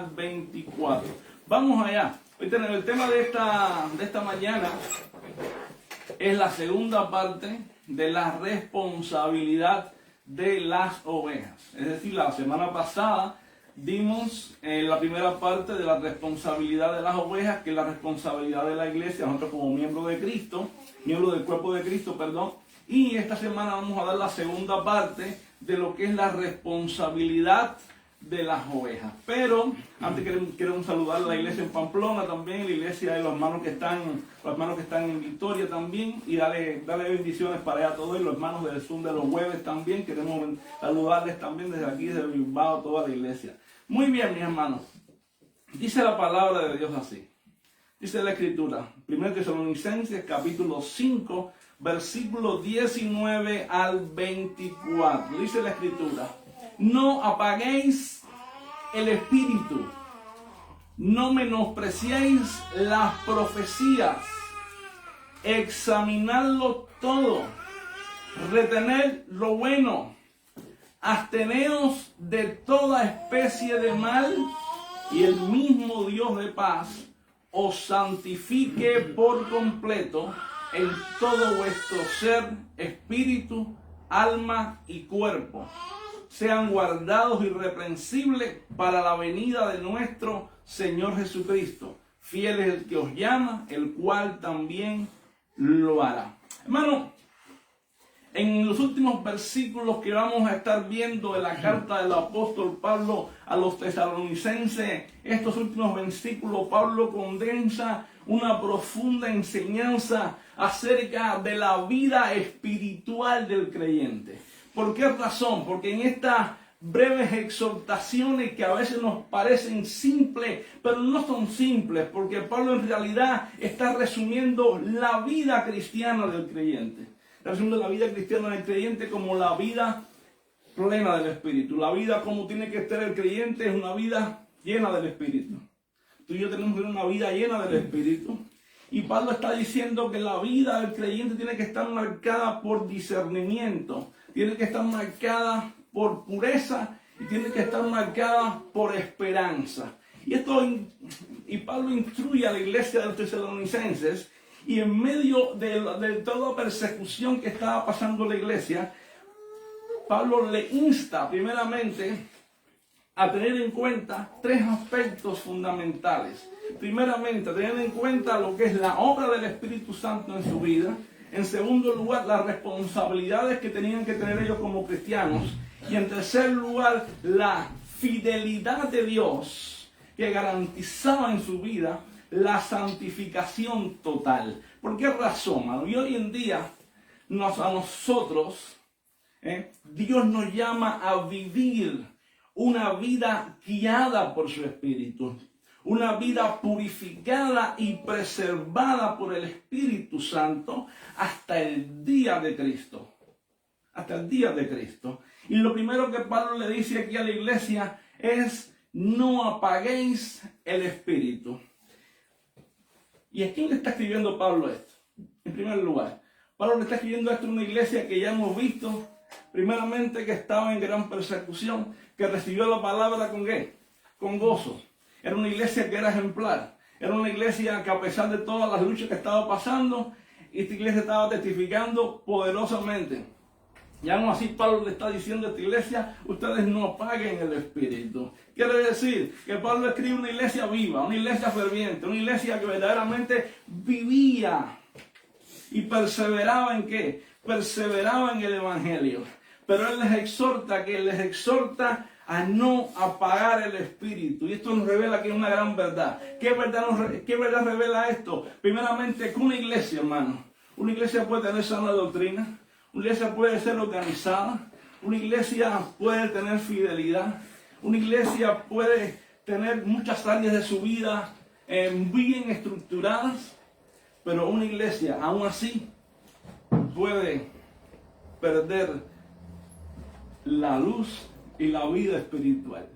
al 24. Vamos allá. El tema de esta mañana es la segunda parte de la responsabilidad de las ovejas. Es decir, la semana pasada dimos la primera parte de la responsabilidad de las ovejas, que es la responsabilidad de la iglesia, nosotros como miembros de Cristo, miembros del cuerpo de Cristo, perdón. Y esta semana vamos a dar la segunda parte de lo que es la responsabilidad de las ovejas. Pero antes queremos saludar a la iglesia en Pamplona también, la iglesia de los hermanos que están en Victoria también, y darle bendiciones para allá a todos, y los hermanos del Zoom de los jueves también. Queremos saludarles también desde aquí, desde Bilbao, toda la iglesia. Muy bien, mis hermanos. Dice la palabra de Dios así. Dice la Escritura, 1 Tesalonicenses capítulo 5, versículo 19 al 24. Dice la Escritura: no apaguéis el espíritu, no menospreciéis las profecías, examinadlo todo, retened lo bueno, absteneos de toda especie de mal, y el mismo Dios de paz os santifique por completo en todo vuestro ser, espíritu, alma y cuerpo. Sean guardados irreprensibles para la venida de nuestro Señor Jesucristo. Fiel es el que os llama, el cual también lo hará. Hermano, en los últimos versículos que vamos a estar viendo de la carta del apóstol Pablo a los tesalonicenses, estos últimos versículos, Pablo condensa una profunda enseñanza acerca de la vida espiritual del creyente. ¿Por qué razón? Porque en estas breves exhortaciones que a veces nos parecen simples, pero no son simples, porque Pablo en realidad está resumiendo la vida cristiana del creyente. Está resumiendo la vida cristiana del creyente como la vida plena del Espíritu. La vida como tiene que estar el creyente es una vida llena del Espíritu. Tú y yo tenemos que tener una vida llena del Espíritu. Y Pablo está diciendo que la vida del creyente tiene que estar marcada por discernimiento, tiene que estar marcada por pureza y tiene que estar marcada por esperanza. Y Pablo instruye a la iglesia de los tesalonicenses, y en medio de toda persecución que estaba pasando la iglesia, Pablo le insta primeramente a tener en cuenta tres aspectos fundamentales. Primeramente, tener en cuenta lo que es la obra del Espíritu Santo en su vida. En segundo lugar, las responsabilidades que tenían que tener ellos como cristianos. Y en tercer lugar, la fidelidad de Dios que garantizaba en su vida la santificación total. ¿Por qué razón, mano? Y hoy en día, a nosotros, Dios nos llama a vivir una vida guiada por su Espíritu. Una vida purificada y preservada por el Espíritu Santo hasta el día de Cristo. Hasta el día de Cristo. Y lo primero que Pablo le dice aquí a la iglesia es: no apaguéis el Espíritu. ¿Y a quién le está escribiendo Pablo esto? En primer lugar, Pablo le está escribiendo esto a una iglesia que ya hemos visto, primeramente, que estaba en gran persecución, que recibió la palabra ¿con qué? Con gozo. Era una iglesia que era ejemplar. Era una iglesia que, a pesar de todas las luchas que estaba pasando, esta iglesia estaba testificando poderosamente. Y aún así Pablo le está diciendo a esta iglesia: ustedes no apaguen el Espíritu. Quiere decir que Pablo escribe una iglesia viva, una iglesia ferviente, una iglesia que verdaderamente vivía y perseveraba ¿en qué? Perseveraba en el Evangelio. Pero él les exhorta a no apagar el Espíritu. Y esto nos revela que es una gran verdad. ¿Qué verdad revela esto? Primeramente, que una iglesia, hermano, una iglesia puede tener sana doctrina, una iglesia puede ser organizada, una iglesia puede tener fidelidad, una iglesia puede tener muchas áreas de su vida bien estructuradas, pero una iglesia, aún así, puede perder la luz y la vida espiritual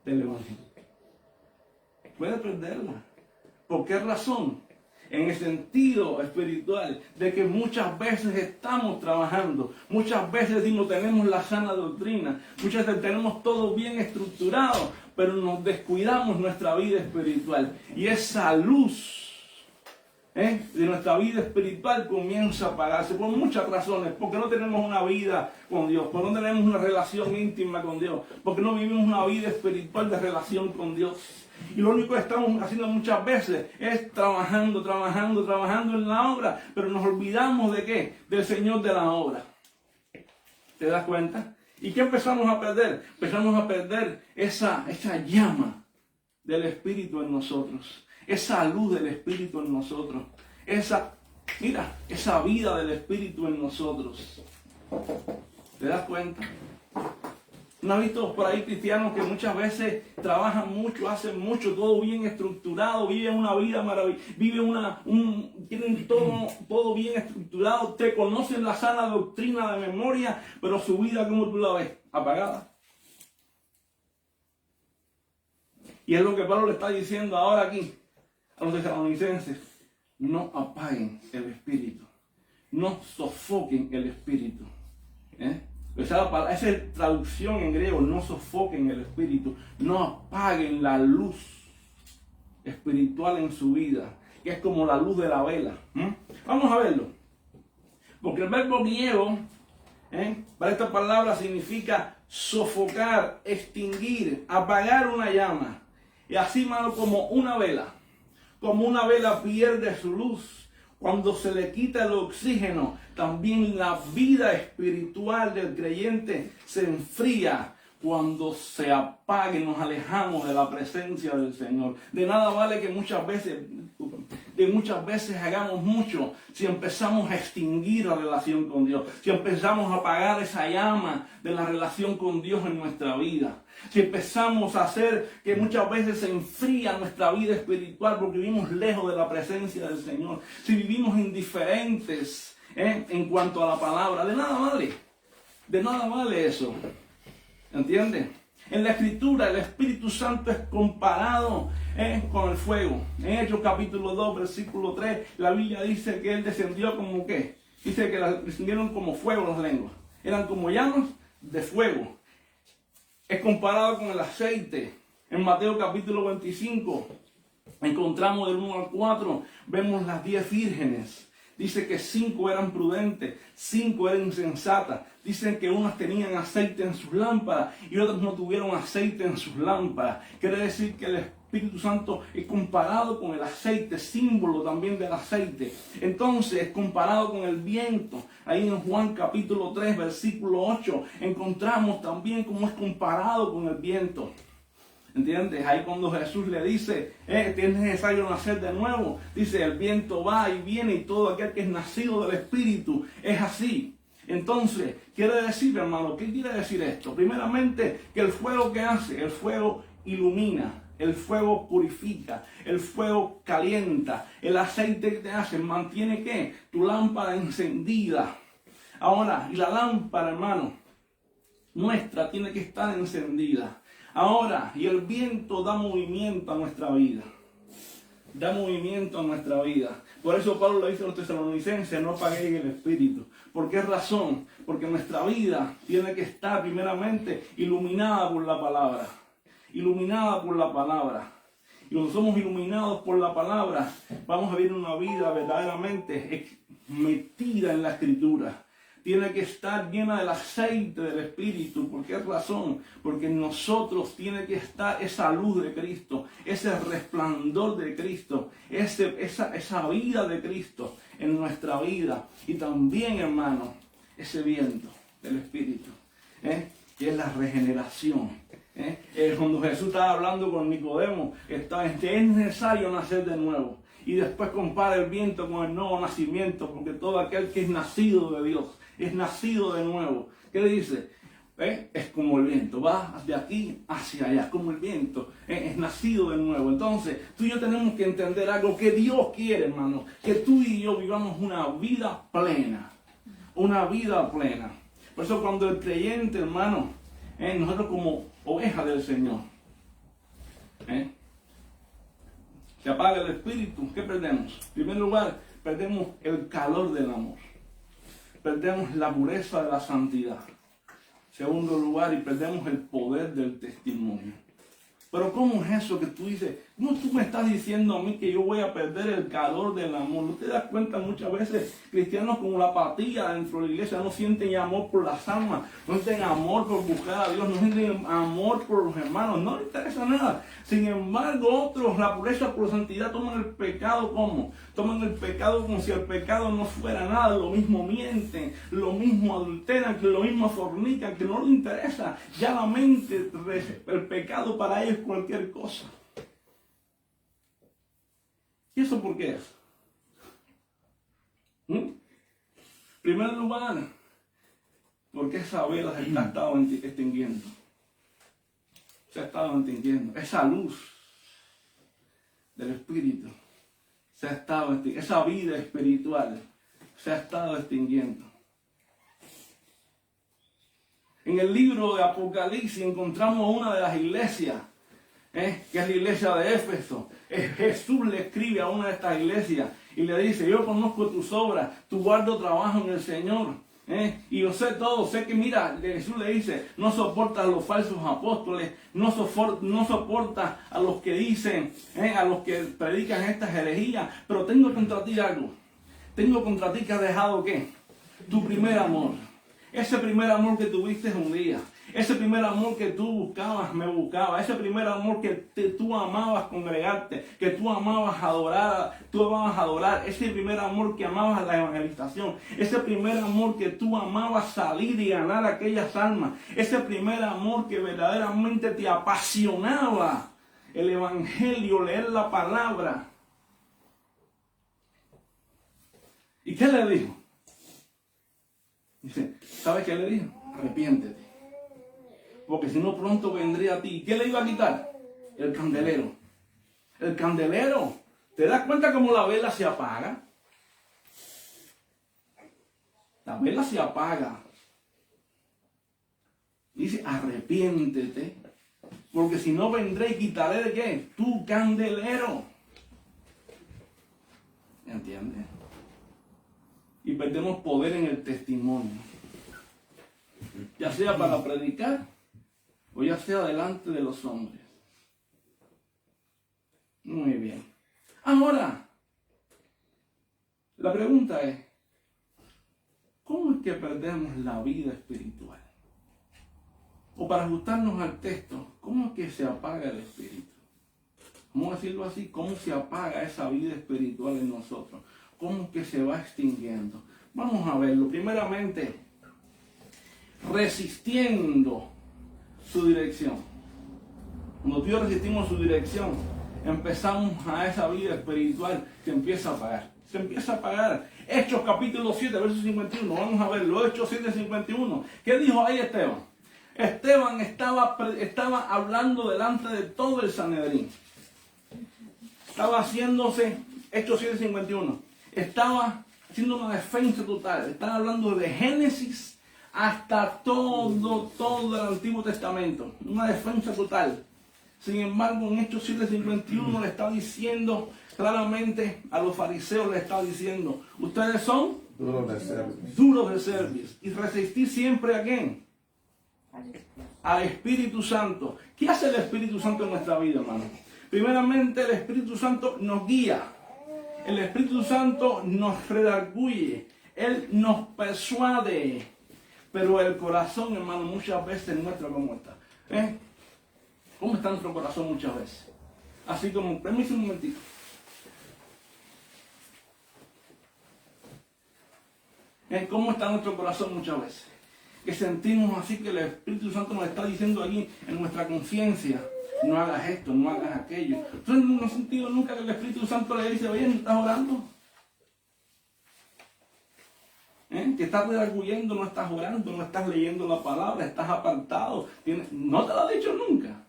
del Evangelio. Puede perderla. ¿Por qué razón? En el sentido espiritual de que muchas veces estamos trabajando, muchas veces no tenemos la sana doctrina, muchas veces tenemos todo bien estructurado, pero nos descuidamos nuestra vida espiritual. Y esa luz de nuestra vida espiritual comienza a apagarse por muchas razones, porque no tenemos una vida con Dios, porque no tenemos una relación íntima con Dios, porque no vivimos una vida espiritual de relación con Dios. Y lo único que estamos haciendo muchas veces es trabajando en la obra, pero nos olvidamos ¿de qué? Del Señor de la obra. ¿Te das cuenta? ¿Y qué empezamos a perder? Empezamos a perder esa llama del Espíritu en nosotros. Esa luz del Espíritu en nosotros. Esa vida del Espíritu en nosotros. ¿Te das cuenta? ¿No has visto por ahí cristianos que muchas veces trabajan mucho, hacen mucho, todo bien estructurado, viven una vida maravillosa, tienen todo bien estructurado, te conocen la sana doctrina de memoria, pero su vida, ¿cómo tú la ves? Apagada. Y es lo que Pablo le está diciendo ahora aquí a los tesalonicenses: no apaguen el espíritu, no sofoquen el espíritu. Esa es traducción en griego: no sofoquen el espíritu, no apaguen la luz espiritual en su vida, que es como la luz de la vela. Vamos a verlo, porque el verbo griego para esta palabra significa sofocar, extinguir, apagar una llama. Y así, mano, como una vela pierde su luz cuando se le quita el oxígeno, también la vida espiritual del creyente se enfría cuando se apaga y nos alejamos de la presencia del Señor. De nada vale que muchas veces hagamos mucho si empezamos a extinguir la relación con Dios, si empezamos a apagar esa llama de la relación con Dios en nuestra vida, si empezamos a hacer que muchas veces se enfría nuestra vida espiritual porque vivimos lejos de la presencia del Señor, si vivimos indiferentes en cuanto a la palabra. De nada vale eso. ¿Entiendes? En la Escritura el Espíritu Santo es comparado con el fuego. En Hechos capítulo 2, versículo 3, la Biblia dice que Él descendió como ¿qué? Dice que descendieron como fuego las lenguas. Eran como llamas de fuego. Es comparado con el aceite. En Mateo capítulo 25, encontramos del 1 al 4, vemos las 10 vírgenes. Dice que 5 eran prudentes, 5 eran insensatas. Dicen que unas tenían aceite en sus lámparas y otras no tuvieron aceite en sus lámparas. Quiere decir que el Espíritu Santo es comparado con el aceite, símbolo también del aceite. Entonces es comparado con el viento. Ahí en Juan capítulo 3, versículo 8, encontramos también cómo es comparado con el viento. ¿Entiendes? Ahí cuando Jesús le dice, es necesario nacer de nuevo. Dice, el viento va y viene y todo aquel que es nacido del Espíritu es así. Entonces, quiere decir, hermano, ¿qué quiere decir esto? Primeramente, que el fuego que hace, el fuego ilumina, el fuego purifica, el fuego calienta, el aceite que te hace, mantiene ¿qué? Tu lámpara encendida. Ahora, y la lámpara, hermano, nuestra tiene que estar encendida. Ahora, y el viento da movimiento a nuestra vida. Da movimiento a nuestra vida. Por eso Pablo le dice a los tesalonicenses, no apaguen el espíritu. ¿Por qué razón? Porque nuestra vida tiene que estar primeramente iluminada por la palabra. Iluminada por la palabra. Y cuando somos iluminados por la palabra, vamos a vivir una vida verdaderamente metida en la Escritura. Tiene que estar llena del aceite del Espíritu. ¿Por qué razón? Porque en nosotros tiene que estar esa luz de Cristo, ese resplandor de Cristo, esa vida de Cristo en nuestra vida. Y también, hermano, ese viento del Espíritu, que es la regeneración. Cuando Jesús estaba hablando con Nicodemo, es necesario nacer de nuevo. Y después compara el viento con el nuevo nacimiento, porque todo aquel que es nacido de Dios, es nacido de nuevo. ¿Qué le dice? Es como el viento, va de aquí hacia allá, como el viento, es nacido de nuevo. Entonces, tú y yo tenemos que entender algo que Dios quiere, hermano, que tú y yo vivamos una vida plena, una vida plena. Por eso cuando el creyente, hermano, nosotros como ovejas del Señor, se apaga el espíritu, ¿qué perdemos? En primer lugar, perdemos el calor del amor. Perdemos la pureza de la santidad. Segundo lugar, y perdemos el poder del testimonio. Pero ¿cómo es eso que tú dices? ¿Cómo tú me estás diciendo a mí que yo voy a perder el calor del amor? ¿No te das cuenta? Muchas veces cristianos con la apatía dentro de la iglesia no sienten amor por las almas, no sienten amor por buscar a Dios, no sienten amor por los hermanos, no les interesa nada. Sin embargo, otros, la pureza por santidad, toman el pecado como, toman el pecado como si el pecado no fuera nada, lo mismo mienten, lo mismo adulteran, que lo mismo fornican, que no les interesa. Ya la mente, el pecado para ellos es cualquier cosa. ¿Y eso por qué es? En primer lugar, porque esa vela se ha estado extinguiendo. Se ha estado extinguiendo. Esa luz del Espíritu se ha estado extinguiendo. Esa vida espiritual se ha estado extinguiendo. En el libro de Apocalipsis encontramos una de las iglesias, que es la iglesia de Éfeso. Jesús le escribe a una de estas iglesias y le dice: yo conozco tus obras, tu guardo trabajo en el Señor, y yo sé todo, sé que, mira, Jesús le dice, no soportas a los falsos apóstoles, no soportas a los que dicen, a los que predican estas herejías, pero tengo contra ti algo, tengo contra ti que has dejado, ¿qué? Tu primer amor. Ese primer amor que tuviste un día, ese primer amor que tú buscabas, me buscaba, ese primer amor que tú amabas congregarte, que tú amabas adorar, ese primer amor que amabas la evangelización, ese primer amor que tú amabas salir y ganar aquellas almas, ese primer amor que verdaderamente te apasionaba el evangelio, leer la palabra. ¿Y qué le dijo? Dice, ¿sabes qué le dijo? Arrepiéntete, porque si no pronto vendré a ti. ¿Qué le iba a quitar? El candelero. El candelero. ¿Te das cuenta cómo la vela se apaga? La vela se apaga. Dice, arrepiéntete, porque si no vendré y quitaré ¿de qué? Tu candelero. ¿Me entiendes? Y perdemos poder en el testimonio, ya sea para predicar o ya sea delante de los hombres. Muy bien. Ahora, la pregunta es, ¿cómo es que perdemos la vida espiritual? O para ajustarnos al texto, ¿cómo es que se apaga el espíritu? Vamos a decirlo así, ¿cómo se apaga esa vida espiritual en nosotros? ¿Cómo es que se va extinguiendo? Vamos a verlo. Primeramente, resistiendo su dirección. Cuando tú y yo resistimos su dirección, empezamos a esa vida espiritual que empieza a apagar. Se empieza a apagar. Hechos capítulo 7, verso 51. Vamos a verlo. Hechos 7, 51. ¿Qué dijo ahí Esteban? Esteban estaba hablando delante de todo el Sanedrín. Estaba haciéndose, Hechos 7, 51. Estaba haciendo una defensa total. Están hablando de Génesis hasta todo el Antiguo Testamento. Una defensa total. Sin embargo, en Hechos 7:51 le está diciendo claramente a los fariseos, le está diciendo, ustedes son duros de cerviz. Y resistir siempre a ¿quién? Al Espíritu Santo. ¿Qué hace el Espíritu Santo en nuestra vida, hermano? Primeramente, el Espíritu Santo nos guía. El Espíritu Santo nos redarguye, Él nos persuade, pero el corazón, hermano, muchas veces muestra cómo está. ¿Cómo está nuestro corazón muchas veces? Así como, permítame un momentito. ¿Cómo está nuestro corazón muchas veces? Que sentimos así que el Espíritu Santo nos está diciendo allí en nuestra conciencia, no hagas esto, no hagas aquello. Entonces no he sentido nunca que el Espíritu Santo le dice, oye, ¿no estás orando? Te estás redarguyendo, no estás orando, no estás leyendo la palabra, estás apartado. No te lo ha dicho nunca.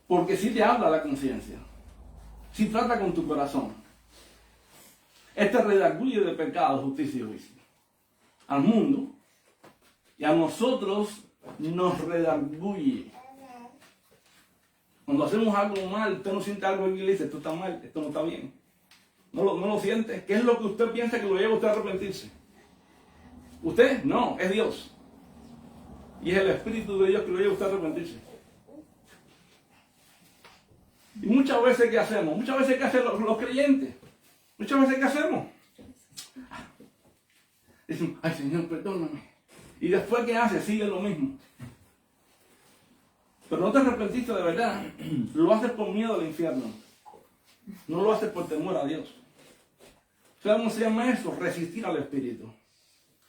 Porque sí te habla la conciencia. Sí trata con tu corazón. Este redarguye de pecado, justicia y juicio. Al mundo. Y a nosotros nos redarguye. Cuando hacemos algo mal, usted no siente algo en la iglesia, esto está mal, esto no está bien. No lo siente. ¿Qué es lo que usted piensa que lo lleva a usted a arrepentirse? ¿Usted? No, es Dios. Y es el Espíritu de Dios que lo lleva a usted a arrepentirse. Y muchas veces, ¿qué hacemos? Muchas veces, ¿qué hacen los creyentes? Muchas veces, ¿qué hacemos? Dicen, ay Señor, perdóname. Y después, ¿qué hace? Sigue lo mismo. Pero no te arrepentiste de verdad. Lo haces por miedo al infierno. No lo haces por temor a Dios. ¿Sabes cómo se llama eso? Resistir al Espíritu.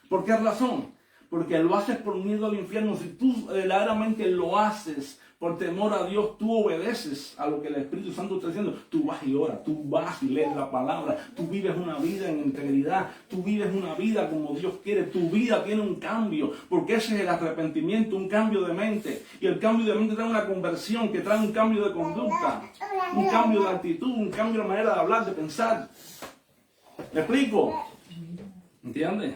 ¿Por qué razón? Porque lo haces por miedo al infierno. Si tú verdaderamente lo haces por temor a Dios, tú obedeces a lo que el Espíritu Santo está diciendo. Tú vas y oras, tú vas y lees la palabra, tú vives una vida en integridad, tú vives una vida como Dios quiere, tu vida tiene un cambio, porque ese es el arrepentimiento, un cambio de mente. Y el cambio de mente trae una conversión, que trae un cambio de conducta, un cambio de actitud, un cambio de manera de hablar, de pensar. ¿Me explico? ¿Entiendes?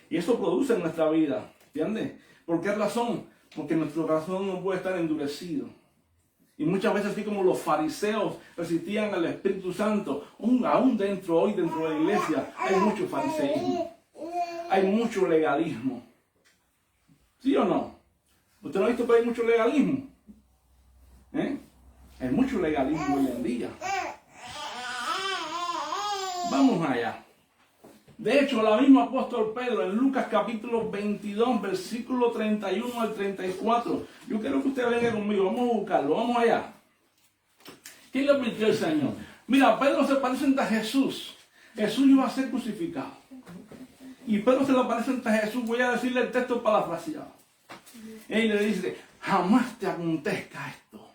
Y eso produce en nuestra vida. ¿Entiendes? ¿Por qué razón? Porque nuestro corazón no puede estar endurecido. Y muchas veces, así como los fariseos resistían al Espíritu Santo, aún dentro de la iglesia hay mucho fariseísmo. Hay mucho legalismo. ¿Sí o no? ¿Usted no ha visto que hay mucho legalismo? Hay mucho legalismo hoy en día. Vamos allá. De hecho, el mismo apóstol Pedro, en Lucas capítulo 22, versículo 31 al 34, yo quiero que usted venga conmigo, vamos a buscarlo, vamos allá. ¿Qué le advirtió el Señor? Mira, Pedro se presenta a Jesús. Jesús iba a ser crucificado. Y Pedro se le presenta a Jesús, voy a decirle el texto parafraseado. Él le dice, jamás te acontezca esto.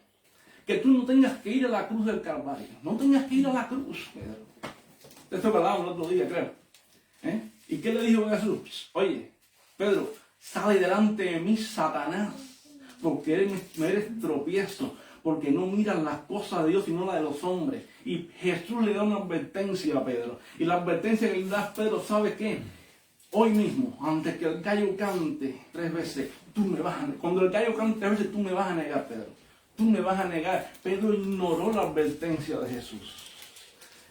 Que tú no tengas que ir a la cruz del Calvario. No tengas que ir a la cruz, Pedro. Esto hablamos el otro día, creo. ¿Y qué le dijo Jesús? Oye, Pedro, sale delante de mí, Satanás, porque me eres tropiezo, porque no miras las cosas de Dios sino las de los hombres. Y Jesús le da una advertencia a Pedro. Y la advertencia que le da a Pedro, ¿sabe qué? Hoy mismo, antes que el gallo cante 3 veces, tú me vas a negar. Cuando el gallo cante 3 veces, tú me vas a negar, Pedro. Tú me vas a negar. Pedro ignoró la advertencia de Jesús.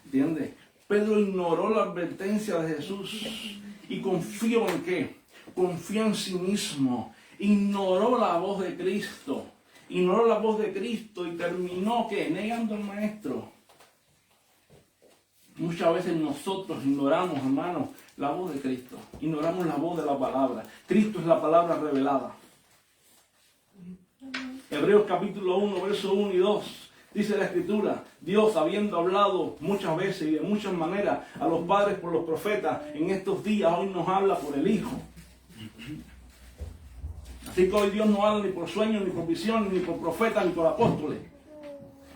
¿Entiendes? Pedro ignoró la advertencia de Jesús y confió en qué? Confió en sí mismo. Ignoró la voz de Cristo. Ignoró la voz de Cristo y terminó ¿qué? Negando al Maestro. Muchas veces nosotros ignoramos, hermanos, la voz de Cristo. Ignoramos la voz de la palabra. Cristo es la palabra revelada. Hebreos capítulo 1, versos 1 y 2. Dice la Escritura, Dios habiendo hablado muchas veces y de muchas maneras a los padres por los profetas, en estos días hoy nos habla por el Hijo. Así que hoy Dios no habla ni por sueños, ni por visiones, ni por profetas, ni por apóstoles.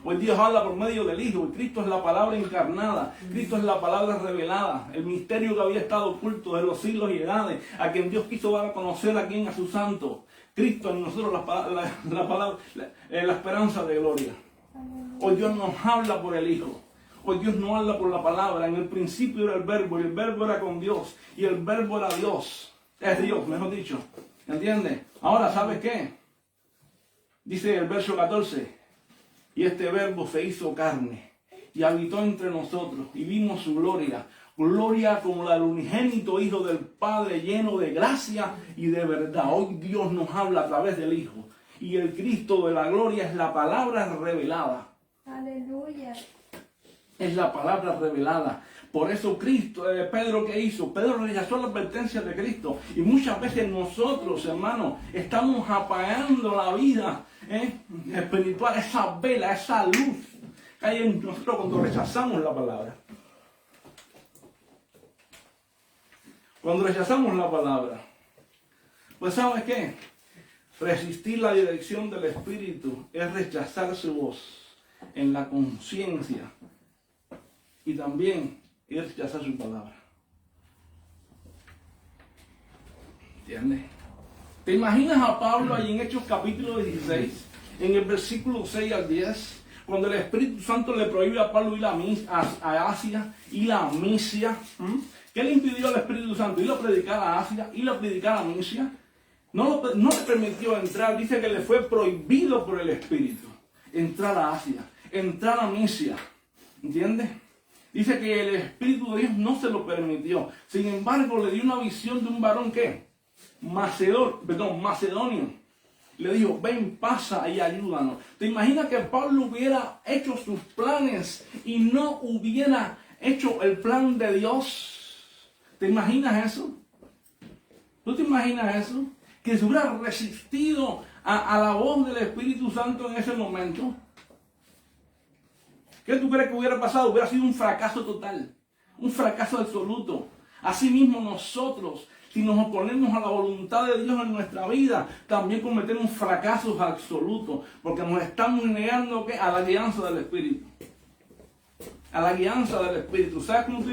Hoy Dios habla por medio del Hijo, y Cristo es la palabra encarnada, Cristo es la palabra revelada, el misterio que había estado oculto de los siglos y edades, a quien Dios quiso dar a conocer a quien a su santo. Cristo en nosotros la esperanza de gloria. Hoy Dios nos habla por el Hijo. Hoy Dios nos habla por la palabra. En el principio era el verbo y el verbo era con Dios y el verbo era Dios. Es Dios, mejor dicho. ¿Entiendes? Ahora, ¿sabes qué? Dice el verso 14. Y este verbo se hizo carne y habitó entre nosotros y vimos su gloria. Gloria como la del unigénito Hijo del Padre, lleno de gracia y de verdad. Hoy Dios nos habla a través del Hijo. Y el Cristo de la gloria es la palabra revelada. Aleluya. Es la palabra revelada. Por eso Pedro, ¿qué hizo? Pedro rechazó la advertencia de Cristo. Y muchas veces nosotros, hermanos, estamos apagando la vida espiritual, esa vela, esa luz que hay en nosotros cuando rechazamos la palabra. Cuando rechazamos la palabra. Pues ¿sabes qué? Resistir la dirección del Espíritu es rechazar su voz en la conciencia y también es rechazar su palabra. ¿Entiendes? ¿Te imaginas a Pablo ahí en Hechos capítulo 16, en el versículo 6 al 10, cuando el Espíritu Santo le prohíbe a Pablo ir a Asia y la Misia? ¿Qué le impidió al Espíritu Santo? Ir a predicar a Asia, ir a predicar a Misia. No le permitió entrar, dice que le fue prohibido por el Espíritu entrar a Asia, entrar a Misia, ¿entiendes? Dice que el Espíritu de Dios no se lo permitió. Sin embargo, le dio una visión de un varón que macedonio. Le dijo, ven, pasa y ayúdanos. ¿Te imaginas que Pablo hubiera hecho sus planes y no hubiera hecho el plan de Dios? ¿Te imaginas eso? ¿Tú te imaginas eso? Que se hubiera resistido a la voz del Espíritu Santo en ese momento. ¿Qué tú crees que hubiera pasado? Hubiera sido un fracaso total, un fracaso absoluto. Asimismo nosotros, si nos oponemos a la voluntad de Dios en nuestra vida, también cometemos fracasos absolutos, porque nos estamos negando ¿qué? A la guianza del Espíritu. A la guianza del Espíritu. ¿Sabes cómo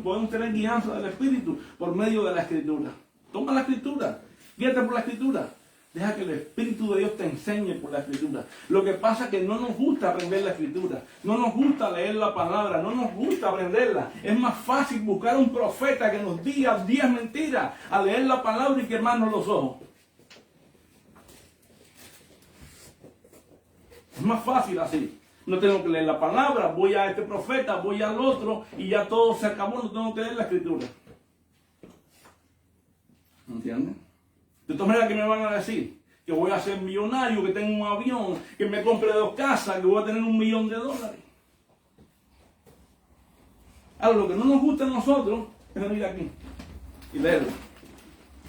podemos tener guianza del Espíritu? Por medio de la Escritura. Toma la Escritura, guíate por la Escritura. Deja que el Espíritu de Dios te enseñe por la Escritura. Lo que pasa es que no nos gusta aprender la Escritura. No nos gusta leer la palabra. No nos gusta aprenderla. Es más fácil buscar un profeta que nos diga 10 mentiras a leer la palabra y quemarnos los ojos. Es más fácil así. No tengo que leer la palabra. Voy a este profeta, voy al otro y ya todo se acabó. No tengo que leer la Escritura. ¿Entienden? De todas maneras, ¿qué me van a decir? Que voy a ser millonario, que tengo un avión, que me compre 2 casas, que voy a tener $1 millón. Ahora, lo que no nos gusta a nosotros es venir aquí y leerlo.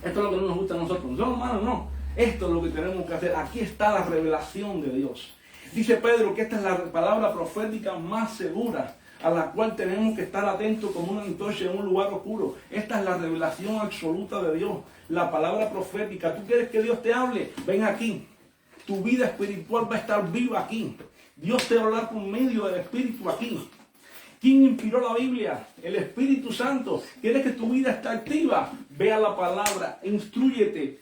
Esto es lo que no nos gusta a nosotros. No, hermano, no. Esto es lo que tenemos que hacer. Aquí está la revelación de Dios. Dice Pedro que esta es la palabra profética más segura, a la cual tenemos que estar atentos como una antorcha en un lugar oscuro. Esta es la revelación absoluta de Dios, la palabra profética. ¿Tú quieres que Dios te hable? Ven aquí. Tu vida espiritual va a estar viva aquí. Dios te va a hablar por medio del Espíritu aquí. ¿Quién inspiró la Biblia? El Espíritu Santo. ¿Quieres que tu vida esté activa? Ve a la palabra, instrúyete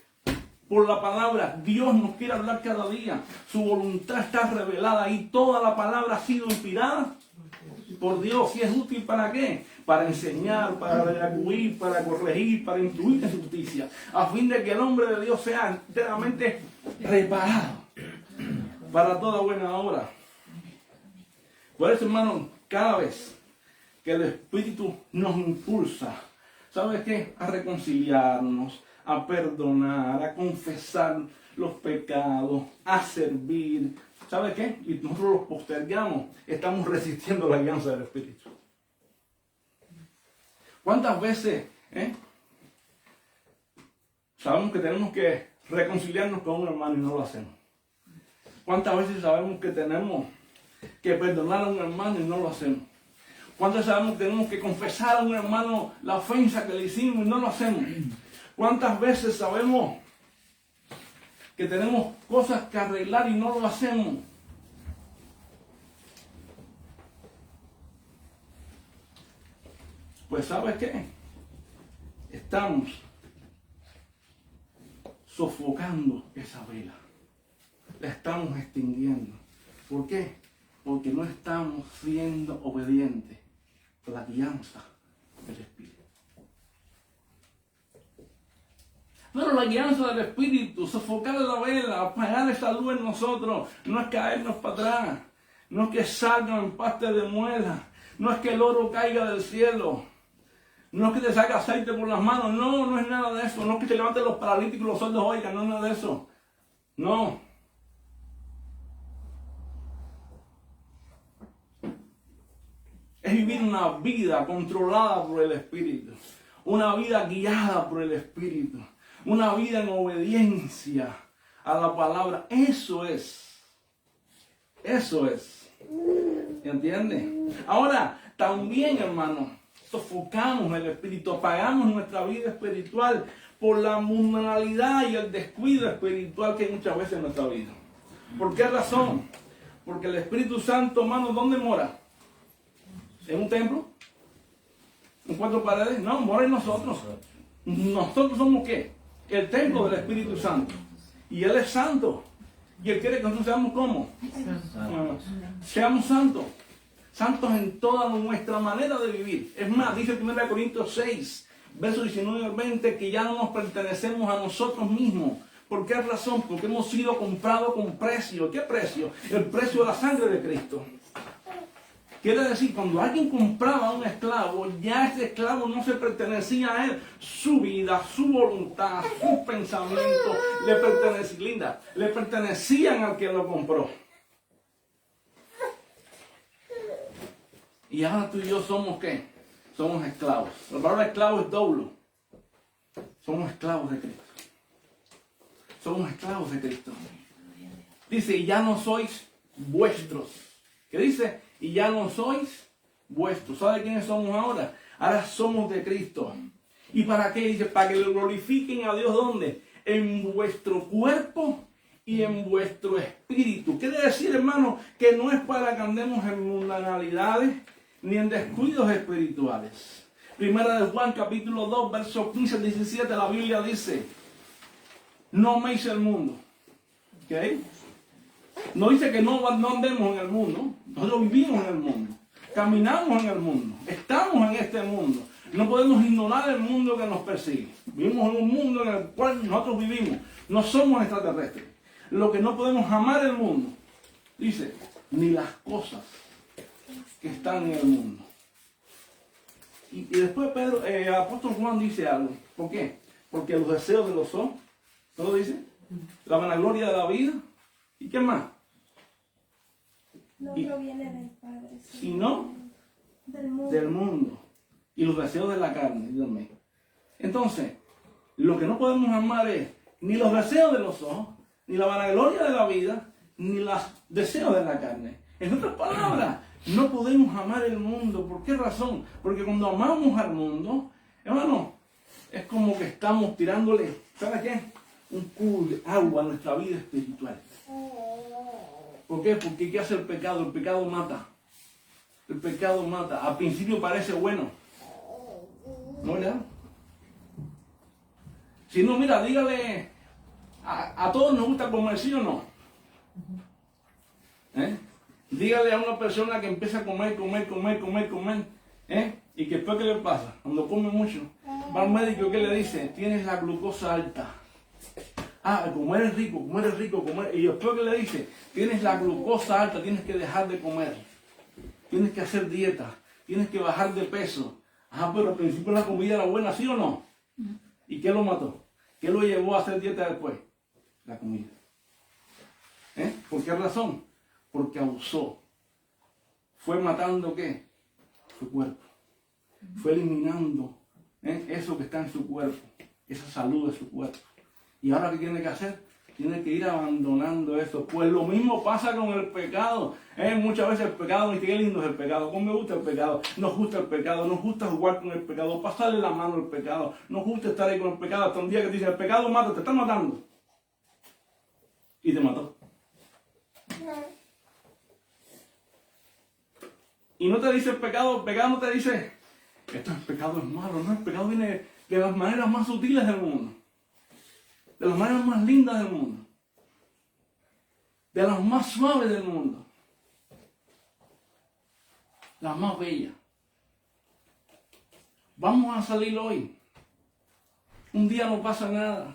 por la palabra. Dios nos quiere hablar cada día. Su voluntad está revelada ahí. Toda la palabra ha sido inspirada por Dios. ¿Y es útil para qué? Para enseñar, para redarguir, para corregir, para instruir en justicia, a fin de que el hombre de Dios sea enteramente preparado para toda buena obra. Por eso, hermano, cada vez que el Espíritu nos impulsa, ¿sabes qué? A reconciliarnos, a perdonar, a confesar los pecados, a servir, ¿sabe qué? Y nosotros los postergamos, estamos resistiendo la alianza del Espíritu. ¿Cuántas veces sabemos que tenemos que reconciliarnos con un hermano y no lo hacemos? ¿Cuántas veces sabemos que tenemos que perdonar a un hermano y no lo hacemos? ¿Cuántas veces sabemos que tenemos que confesar a un hermano la ofensa que le hicimos y no lo hacemos? ¿Cuántas veces sabemos que tenemos cosas que arreglar y no lo hacemos? Pues ¿sabes qué? Estamos sofocando esa vela. La estamos extinguiendo. ¿Por qué? Porque no estamos siendo obedientes a la guianza del Espíritu. Pero la guianza del Espíritu, sofocar la vela, apagar esa luz en nosotros, no es caernos para atrás, no es que salgan en paste de muela, no es que el oro caiga del cielo, no es que te salga aceite por las manos, no es nada de eso, no es que te levanten los paralíticos y los sordos oigan, no es nada de eso, no. Es vivir una vida controlada por el Espíritu, una vida guiada por el Espíritu. Una vida en obediencia a la palabra. Eso es. ¿Entiendes? Ahora, también, hermano, sofocamos el Espíritu, apagamos nuestra vida espiritual por la mundanalidad y el descuido espiritual que hay muchas veces en nuestra vida. ¿Por qué razón? Porque el Espíritu Santo, hermano, ¿dónde mora? ¿En un templo? ¿En 4 paredes? No, mora en nosotros. ¿Nosotros somos qué? El templo del Espíritu Santo. Y Él es santo. Y Él quiere que nosotros seamos ¿cómo? Seamos santos. Santos en toda nuestra manera de vivir. Es más, dice 1 Corintios 6, versos 19 al 20, que ya no nos pertenecemos a nosotros mismos. ¿Por qué razón? Porque hemos sido comprados con precio. ¿Qué precio? El precio de la sangre de Cristo. Quiere decir, cuando alguien compraba a un esclavo, ya ese esclavo no se pertenecía a él. Su vida, su voluntad, sus pensamientos le pertenecían al que lo compró. Y ahora tú y yo somos ¿qué? Somos esclavos. La palabra esclavo es doulo. Somos esclavos de Cristo. Somos esclavos de Cristo. Dice, y ya no sois vuestros. ¿Qué dice? Y ya no sois vuestros. ¿Sabe quiénes somos ahora? Ahora somos de Cristo. ¿Y para qué? Dice, para que le glorifiquen a Dios, ¿dónde? En vuestro cuerpo y en vuestro espíritu. Quiere decir, hermano, que no es para que andemos en mundanalidades ni en descuidos espirituales. Primera de Juan, capítulo 2, versos 15 al 17, la Biblia dice, no améis el mundo. ¿Ok? No dice que no andemos en el mundo. Nosotros vivimos en el mundo. Caminamos en el mundo. Estamos en este mundo. No podemos ignorar el mundo que nos persigue. Vivimos en un mundo en el cual nosotros vivimos. No somos extraterrestres. Lo que no podemos amar el mundo, dice, ni las cosas que están en el mundo. Y después Pedro, apóstol Juan dice algo. ¿Por qué? Porque los deseos de los ojos, ¿no lo dice? La vanagloria de la vida. ¿Y qué más? No proviene del Padre, sino del mundo. Y los deseos de la carne, Dios mío. Entonces, lo que no podemos amar es ni los deseos de los ojos, ni la vanagloria de la vida, ni los deseos de la carne. En otras palabras, no podemos amar el mundo. ¿Por qué razón? Porque cuando amamos al mundo, hermano, es como que estamos tirándole, ¿sabe qué? Un cubo de agua a nuestra vida espiritual. ¿Por qué? Porque ¿qué hace el pecado? El pecado mata. El pecado mata. Al principio parece bueno. ¿No, verdad? Si no, mira, dígale, a todos nos gusta comer, ¿sí o no? Dígale a una persona que empieza a comer, y que después, ¿qué le pasa? Cuando come mucho, va al médico, ¿qué le dice? Tienes la glucosa alta. Comer es rico, comer. Y después, ¿qué le dice? Tienes la glucosa alta, tienes que dejar de comer. Tienes que hacer dieta, tienes que bajar de peso. Pero al principio la comida era buena, ¿sí o no? ¿Y qué lo mató? ¿Qué lo llevó a hacer dieta después? La comida. ¿Por qué razón? Porque abusó. Fue matando ¿qué? Su cuerpo. Fue eliminando eso que está en su cuerpo, esa salud de su cuerpo. ¿Y ahora qué tiene que hacer? Tiene que ir abandonando eso. Pues lo mismo pasa con el pecado. Muchas veces el pecado, y qué lindo es el pecado. ¿Cómo me gusta el pecado? Nos gusta el pecado, nos gusta jugar con el pecado, pasarle la mano al pecado. Nos gusta estar ahí con el pecado hasta un día que te dice, el pecado mata, te está matando. Y te mató. Y no te dice el pecado no te dice, el pecado es malo, no, el pecado viene de las maneras más sutiles del mundo, de las maneras más lindas del mundo, de las más suaves del mundo, las más bellas. Vamos a salir hoy, un día no pasa nada.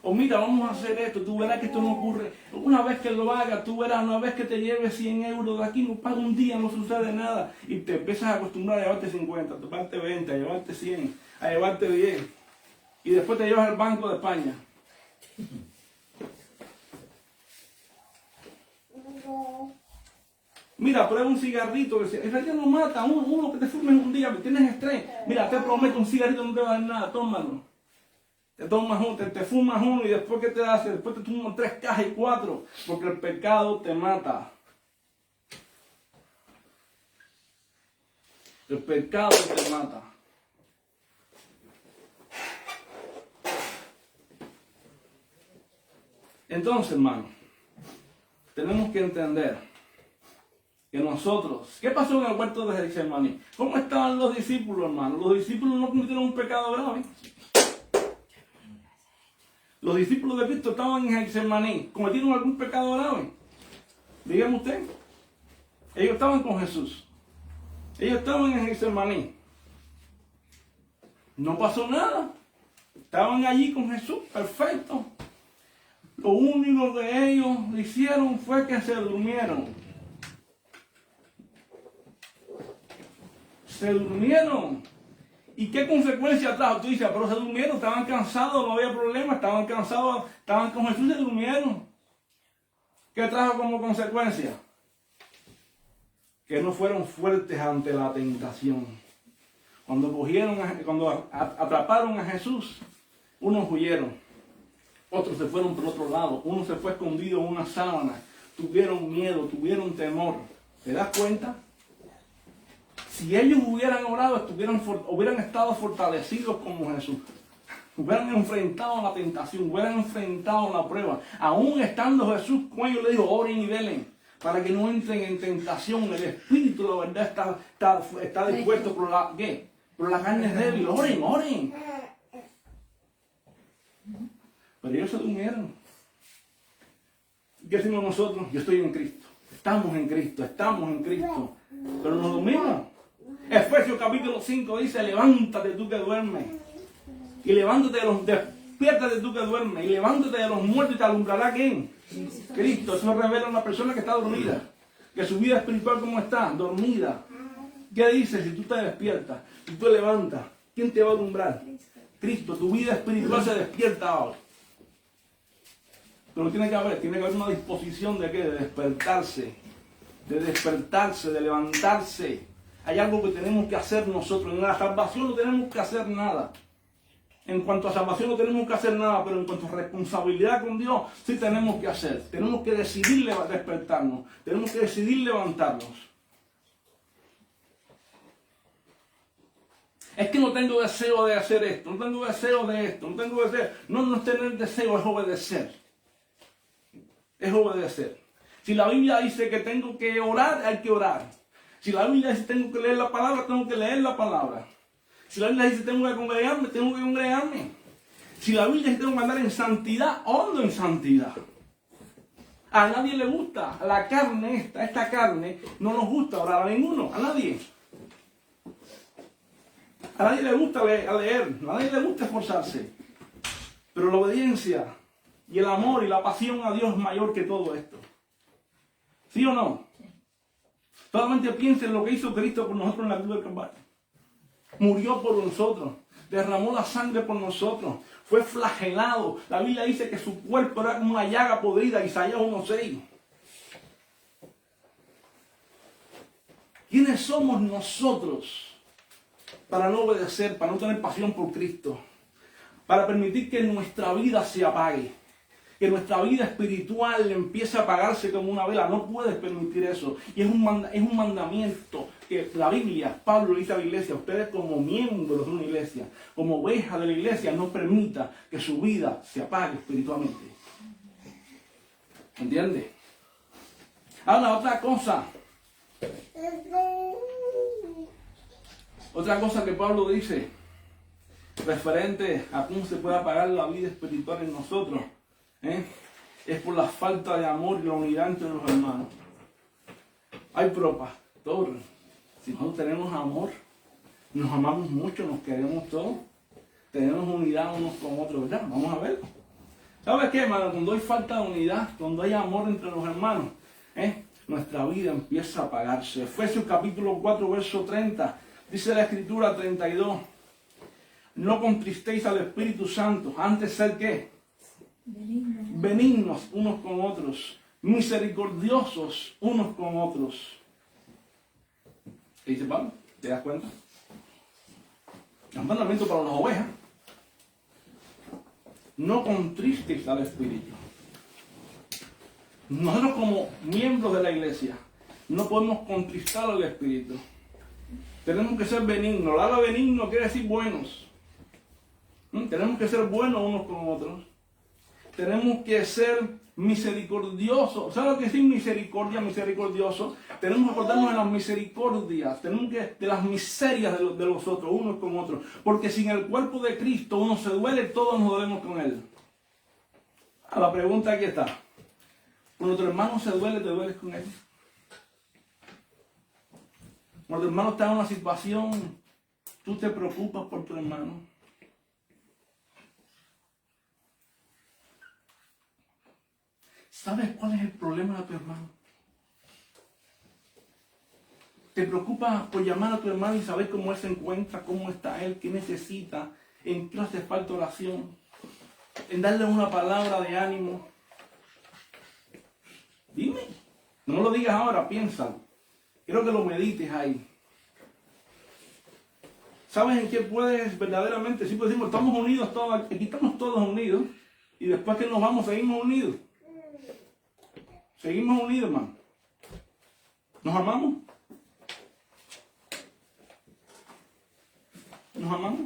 O mira, vamos a hacer esto, tú verás que esto no ocurre. Una vez que lo hagas, tú verás, una vez que te lleves 100 euros de aquí, no paga un día, no sucede nada. Y te empiezas a acostumbrar a llevarte 50, a llevarte 20, a llevarte 100, a llevarte 10. Y después te llevas al Banco de España. Mira, prueba un cigarrito, que en realidad no mata, uno que te fumes un día, que tienes estrés. Mira, te prometo, un cigarrito no te va a dar nada, tómalo. Te tomas uno, te fumas uno y después ¿qué te hace? Después te tomas 3 cajas y 4, porque el pecado te mata. El pecado te mata. Entonces, hermano, tenemos que entender que nosotros, ¿qué pasó en el huerto de Getsemaní? ¿Cómo estaban los discípulos, hermano? Los discípulos no cometieron un pecado grave. Los discípulos de Cristo estaban en Getsemaní. ¿Cometieron algún pecado grave? Dígame usted. Ellos estaban con Jesús. Ellos estaban en Getsemaní. No pasó nada. Estaban allí con Jesús. Perfecto. Lo único que ellos hicieron fue que se durmieron. Se durmieron. ¿Y qué consecuencia trajo? Tú dices, pero se durmieron, estaban cansados, no había problema, estaban cansados, estaban con Jesús y se durmieron. ¿Qué trajo como consecuencia? Que no fueron fuertes ante la tentación. Cuando atraparon a Jesús, unos huyeron, otros se fueron por otro lado, uno se fue escondido en una sábana, tuvieron miedo, tuvieron temor. ¿Te das cuenta? Si ellos hubieran orado, hubieran estado fortalecidos como Jesús. Hubieran enfrentado la tentación, hubieran enfrentado la prueba. Aún estando Jesús con ellos, le dijo, oren y velen, para que no entren en tentación. El espíritu, la verdad, está dispuesto, pero la carne es débil. Oren. Pero ellos se durmieron. ¿Qué decimos nosotros? Yo estoy en Cristo. Estamos en Cristo. Pero nos dormimos. Efesios capítulo 5 dice, levántate tú que duermes. Y despiértate tú que duermes. Y levántate de los muertos y te alumbrará ¿quién? Cristo. Eso revela a una persona que está dormida. Que su vida espiritual como está, dormida. ¿Qué dice? Si tú te despiertas, si tú te levantas, ¿quién te va a alumbrar? Cristo. Tu vida espiritual se despierta ahora. Pero tiene que haber una disposición de ¿qué? De despertarse, de levantarse. Hay algo que tenemos que hacer nosotros. En la salvación no tenemos que hacer nada. En cuanto a salvación no tenemos que hacer nada, pero en cuanto a responsabilidad con Dios, sí tenemos que hacer. Tenemos que decidir despertarnos. Tenemos que decidir levantarnos. Es que no tengo deseo de hacer esto, no tengo deseo de esto, no tengo deseo. No es tener deseo, es obedecer. Es obedecer. Si la Biblia dice que tengo que orar, hay que orar. Si la Biblia dice que tengo que leer la palabra, tengo que leer la palabra. Si la Biblia dice que tengo que congregarme, tengo que congregarme. Si la Biblia dice que tengo que andar en santidad, ando en santidad. A nadie le gusta, a la carne esta carne, no nos gusta orar a ninguno, a nadie. A nadie le gusta leer, a nadie le gusta esforzarse. Pero la obediencia y el amor y la pasión a Dios es mayor que todo esto. ¿Sí o no? Solamente piensen en lo que hizo Cristo por nosotros en la cruz del Calvario. Murió por nosotros, derramó la sangre por nosotros, fue flagelado. La Biblia dice que su cuerpo era como una llaga podrida, Isaías 1:6. ¿Quiénes somos nosotros para no obedecer, para no tener pasión por Cristo? Para permitir que nuestra vida se apague. Que nuestra vida espiritual empiece a apagarse como una vela. No puedes permitir eso. Y es un mandamiento que la Biblia, Pablo le dice a la iglesia, ustedes como miembros de una iglesia, como ovejas de la iglesia, no permita que su vida se apague espiritualmente. ¿Entiendes? Ahora, otra cosa que Pablo dice, referente a cómo se puede apagar la vida espiritual en nosotros, es por la falta de amor y la unidad entre los hermanos. Ay, pero pastor, si no tenemos amor, nos amamos mucho, nos queremos todos, tenemos unidad unos con otros, ¿verdad? Vamos a ver. ¿Sabes qué, hermano? Cuando hay falta de unidad, cuando hay amor entre los hermanos, nuestra vida empieza a apagarse. Efesios capítulo 4, verso 30, dice la Escritura 32, no contristéis al Espíritu Santo, antes ser ¿qué? Benignos unos con otros, misericordiosos unos con otros. ¿Qué dice Pablo? ¿Te das cuenta? Es un mandamiento para las ovejas. No contristes al Espíritu. Nosotros como miembros de la iglesia no podemos contristar al Espíritu. Tenemos que ser benignos. La palabra benigno quiere decir buenos. Tenemos que ser buenos unos con otros. Tenemos que ser misericordiosos. ¿Sabes lo que es misericordia, misericordioso? Tenemos que acordarnos de las misericordias, de las miserias de los otros, unos con otros. Porque si en el cuerpo de Cristo uno se duele, todos nos dolemos con Él. A la pregunta aquí está. Cuando tu hermano se duele, ¿te dueles con él? Cuando tu hermano está en una situación, ¿tú te preocupas por tu hermano? ¿Sabes cuál es el problema de tu hermano? Te preocupas por llamar a tu hermano y saber cómo él se encuentra, cómo está él, qué necesita, en qué hace falta oración, en darle una palabra de ánimo. Dime, no me lo digas ahora, piénsalo. Quiero que lo medites ahí. ¿Sabes en qué puedes verdaderamente? Siempre decimos, estamos unidos todos, aquí estamos todos unidos, y después que nos vamos, seguimos unidos. Seguimos unidos, hermano. ¿Nos amamos? ¿Nos amamos?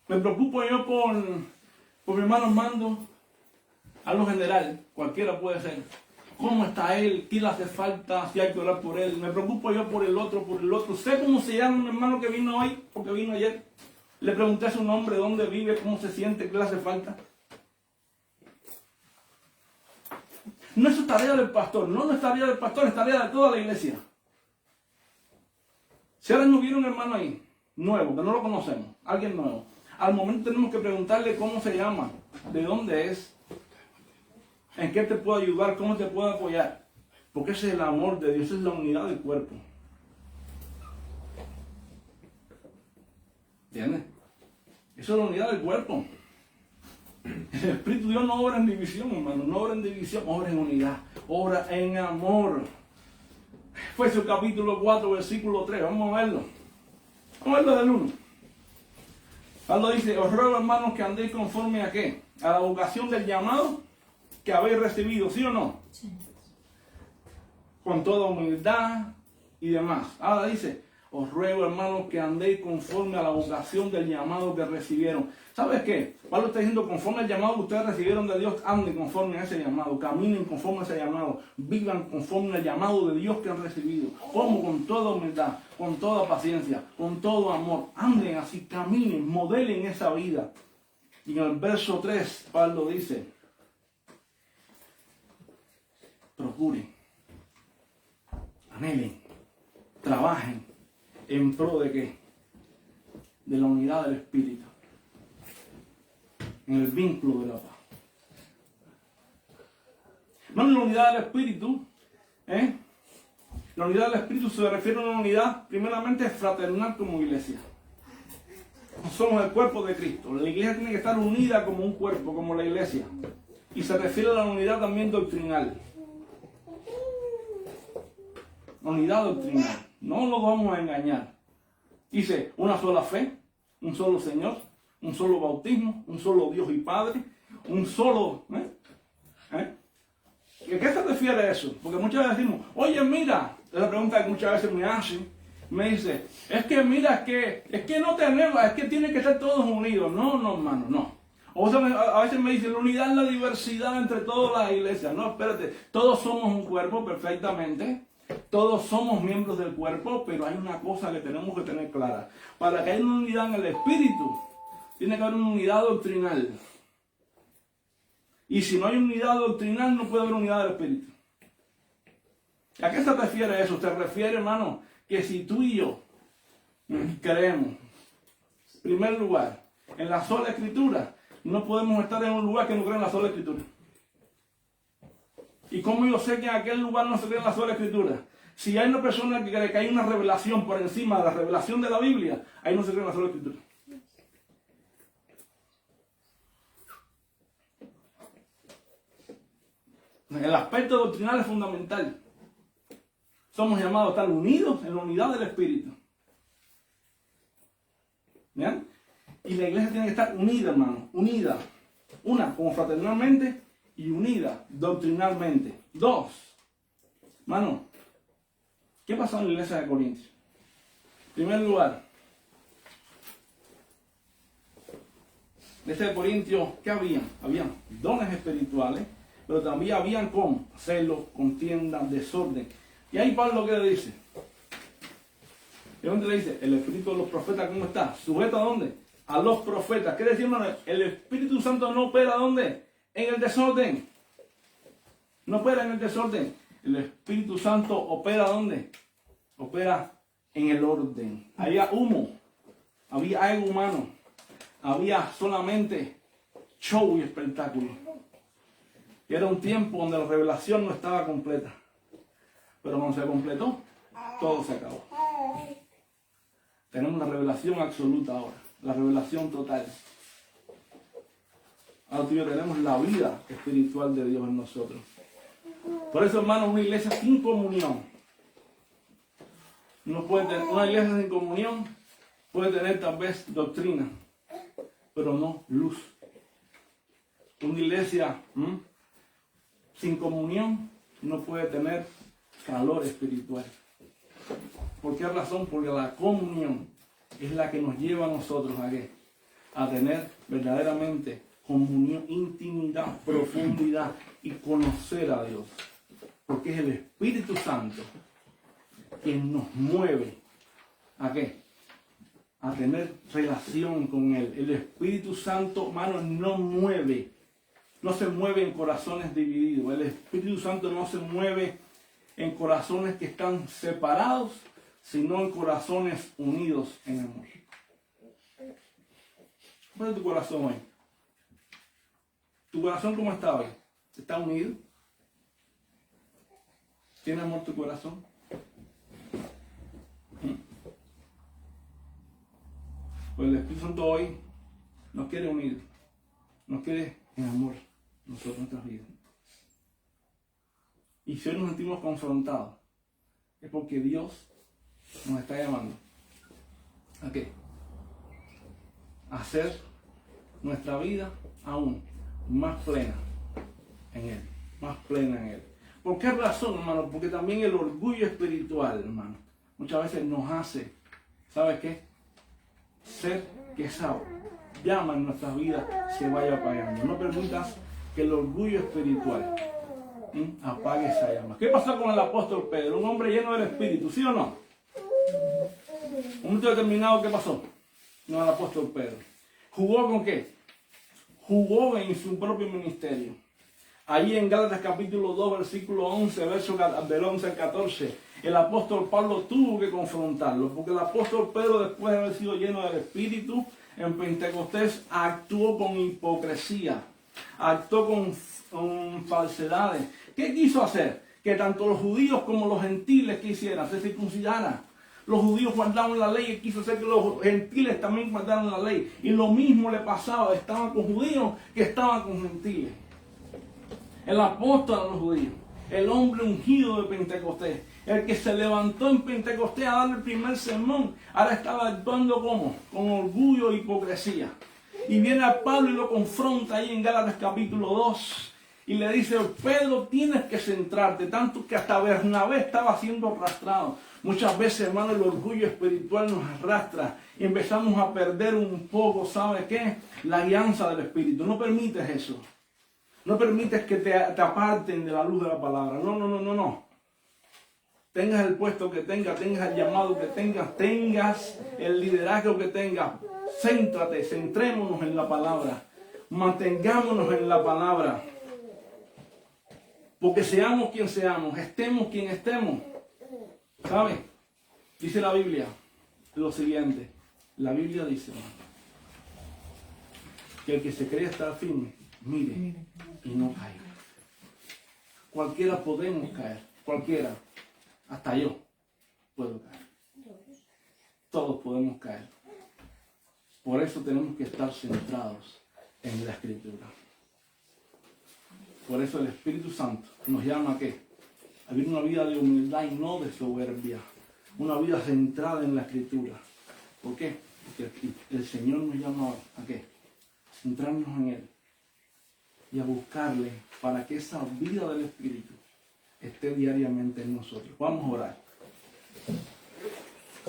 Me preocupo yo por mi hermano Armando, a lo general, cualquiera puede ser. ¿Cómo está él? ¿Qué le hace falta? Si hay que orar por él. Me preocupo yo por el otro. Sé cómo se llama mi hermano que vino hoy, porque vino ayer. Le pregunté su nombre, dónde vive, cómo se siente, qué le hace falta. No es tarea del pastor, no es tarea del pastor, es tarea de toda la iglesia. Si ahora no hubiera un hermano ahí, nuevo, que no lo conocemos, alguien nuevo, al momento tenemos que preguntarle cómo se llama, de dónde es, en qué te puedo ayudar, cómo te puedo apoyar. Porque ese es el amor de Dios, es la unidad del cuerpo. ¿Entiendes? Eso es la unidad del cuerpo. El Espíritu de Dios no obra en división, hermano, no obra en división, obra en unidad, obra en amor. Efesios capítulo 4, versículo 3, vamos a verlo. Vamos a verlo del 1. Pablo dice, os ruego, hermanos, que andéis conforme a ¿qué? A la vocación del llamado que habéis recibido, ¿sí o no? Sí. Con toda humildad y demás. Ahora dice, os ruego, hermanos, que andéis conforme a la vocación del llamado que recibieron. ¿Sabes qué? Pablo está diciendo, conforme al llamado que ustedes recibieron de Dios, anden conforme a ese llamado, caminen conforme a ese llamado, vivan conforme al llamado de Dios que han recibido. Como con toda humildad, con toda paciencia, con todo amor. Anden así, caminen, modelen esa vida. Y en el verso 3, Pablo dice, procuren, anhelen, trabajen en pro de ¿qué? De la unidad del Espíritu, en el vínculo de la paz. No en la unidad del Espíritu, la unidad del Espíritu se refiere a una unidad primeramente fraternal como iglesia. Somos el cuerpo de Cristo. La iglesia tiene que estar unida como un cuerpo, como la iglesia. Y se refiere a la unidad también doctrinal. Unidad doctrinal. No nos vamos a engañar. Dice, una sola fe, un solo Señor, un solo bautismo, un solo Dios y Padre, un solo... ¿A qué se refiere eso? Porque muchas veces decimos, oye, mira, es la pregunta que muchas veces me hacen, me dice, es que mira, es que no tenemos, es que tienen que estar todos unidos. No, hermano, no. O sea, a veces me dicen, la unidad es la diversidad entre todas las iglesias. No, espérate, todos somos un cuerpo perfectamente. Todos somos miembros del cuerpo, pero hay una cosa que tenemos que tener clara. Para que haya una unidad en el espíritu, tiene que haber una unidad doctrinal. Y si no hay unidad doctrinal, no puede haber unidad del espíritu. ¿A qué se refiere eso? Se refiere, hermano, que si tú y yo creemos, en primer lugar, en la sola escritura, no podemos estar en un lugar que no cree en la sola escritura. ¿Y cómo yo sé que en aquel lugar no se cree en la sola escritura? Si hay una persona que cree que hay una revelación por encima de la revelación de la Biblia, ahí no se cree en la sola escritura. El aspecto doctrinal es fundamental. Somos llamados a estar unidos en la unidad del Espíritu. ¿Bien? Y la iglesia tiene que estar unida, hermano. Unida. Una, como fraternalmente, y unida doctrinalmente. Dos, hermano, ¿qué pasó en la iglesia de Corintios? En primer lugar, en la iglesia de Corintios, ¿qué había? Habían dones espirituales, pero también habían con celos, contiendas, desorden. Y ahí Pablo, ¿qué le dice? ¿Y dónde le dice? El espíritu de los profetas, ¿cómo está? ¿Sujeta a dónde? A los profetas. ¿Qué decir, hermano? El Espíritu Santo no opera ¿dónde? En el desorden. No opera en el desorden. El Espíritu Santo opera ¿dónde? Opera en el orden. Había humo. Había ego humano. Había solamente show y espectáculo. Y era un tiempo donde la revelación no estaba completa. Pero cuando se completó, todo se acabó. Tenemos una revelación absoluta ahora. La revelación total. Ahora tú y yo tenemos la vida espiritual de Dios en nosotros. Por eso, hermanos, una iglesia sin comunión no puede tener, una iglesia sin comunión puede tener tal vez doctrina, pero no luz. Una iglesia sin comunión no puede tener calor espiritual. ¿Por qué razón? Porque la comunión es la que nos lleva a nosotros ¿a qué? A tener verdaderamente comunión, intimidad, profundidad y conocer a Dios. Porque es el Espíritu Santo quien nos mueve ¿a qué? A tener relación con Él. El Espíritu Santo, hermano, no se mueve en corazones divididos. El Espíritu Santo no se mueve en corazones que están separados, sino en corazones unidos en amor. ¿Cómo es tu corazón hoy? ¿Tu corazón cómo está hoy? ¿Está unido? ¿Tiene amor tu corazón? Pues el Espíritu Santo hoy nos quiere unir, nos quiere en amor, nosotros nuestras vidas. Y si hoy nos sentimos confrontados, es porque Dios nos está llamando. ¿A qué? A hacer nuestra vida aún más plena en Él, más plena en Él. ¿Por qué razón, hermano? Porque también el orgullo espiritual, hermano, muchas veces nos hace, ¿sabes qué? Ser que esa llama en nuestras vidas se vaya apagando. No permitas que el orgullo espiritual apague esa llama. ¿Qué pasó con el apóstol Pedro? Un hombre lleno del Espíritu, ¿sí o no? Un momento determinado, ¿qué pasó? No, el apóstol Pedro. ¿Jugó con qué? Jugó en su propio ministerio. Ahí en Gálatas capítulo 2, versículo 11, verso del 11 al 14, el apóstol Pablo tuvo que confrontarlo, porque el apóstol Pedro, después de haber sido lleno del Espíritu, en Pentecostés actuó con hipocresía, actuó con falsedades. ¿Qué quiso hacer? Que tanto los judíos como los gentiles quisieran, se circuncidaran. Los judíos guardaban la ley y quiso hacer que los gentiles también guardaran la ley. Y lo mismo le pasaba, estaban con judíos que estaban con gentiles. El apóstol a los judíos, el hombre ungido de Pentecostés, el que se levantó en Pentecostés a dar el primer sermón, ahora estaba actuando ¿cómo? Con orgullo e hipocresía. Y viene a Pablo y lo confronta ahí en Gálatas capítulo 2 y le dice: Pedro, tienes que centrarte, tanto que hasta Bernabé estaba siendo arrastrado. Muchas veces, hermano, el orgullo espiritual nos arrastra y empezamos a perder un poco, ¿sabe qué? La guianza del Espíritu. No permites eso. No permites que te aparten de la luz de la palabra. No. Tengas el puesto que tengas el llamado que tengas el liderazgo que tengas. Céntrate, centrémonos en la palabra. Mantengámonos en la palabra. Porque seamos quien seamos, estemos quien estemos. ¿Sabe? Dice la Biblia lo siguiente. La Biblia dice que el que se cree estar firme, mire y no caiga. Cualquiera podemos caer, cualquiera, hasta yo puedo caer. Todos podemos caer. Por eso tenemos que estar centrados en la Escritura. Por eso el Espíritu Santo nos llama ¿a qué? A vivir una vida de humildad y no de soberbia. Una vida centrada en la Escritura. ¿Por qué? Porque el Señor nos llama ¿a qué? A centrarnos en Él y a buscarle para que esa vida del Espíritu esté diariamente en nosotros. Vamos a orar.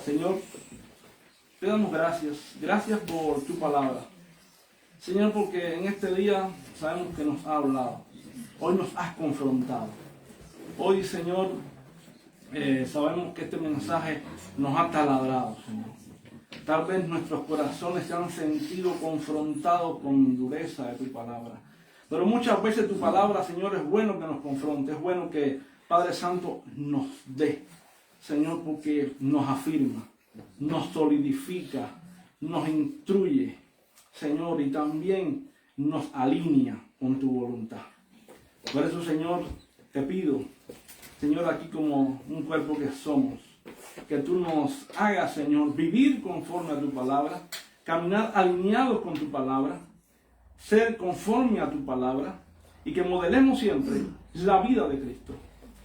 Señor, te damos gracias. Gracias por tu palabra. Señor, porque en este día sabemos que nos has hablado. Hoy nos has confrontado. Hoy, Señor, sabemos que este mensaje nos ha taladrado, Señor. Tal vez nuestros corazones se han sentido confrontados con dureza de tu palabra. Pero muchas veces tu palabra, Señor, es bueno que nos confronte. Es bueno que Padre Santo nos dé, Señor, porque nos afirma, nos solidifica, nos instruye, Señor, y también nos alinea con tu voluntad. Por eso, Señor, te pido, Señor, aquí como un cuerpo que somos, que tú nos hagas, Señor, vivir conforme a tu palabra, caminar alineados con tu palabra, ser conforme a tu palabra y que modelemos siempre la vida de Cristo,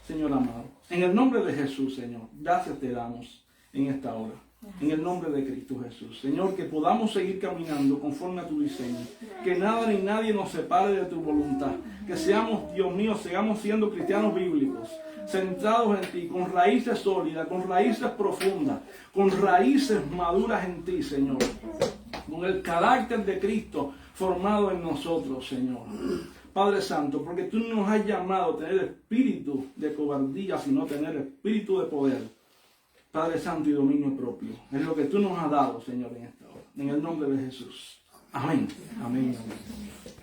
Señor amado. En el nombre de Jesús, Señor, gracias te damos en esta hora. En el nombre de Cristo Jesús. Señor, que podamos seguir caminando conforme a tu diseño. Que nada ni nadie nos separe de tu voluntad. Que seamos, Dios mío, sigamos siendo cristianos bíblicos, centrados en ti, con raíces sólidas, con raíces profundas, con raíces maduras en ti, Señor. Con el carácter de Cristo formado en nosotros, Señor. Padre Santo, porque tú no nos has llamado a tener espíritu de cobardía, sino tener espíritu de poder. Padre Santo y dominio propio. Es lo que tú nos has dado, Señor, en esta hora. En el nombre de Jesús. Amén. Amén. Amén.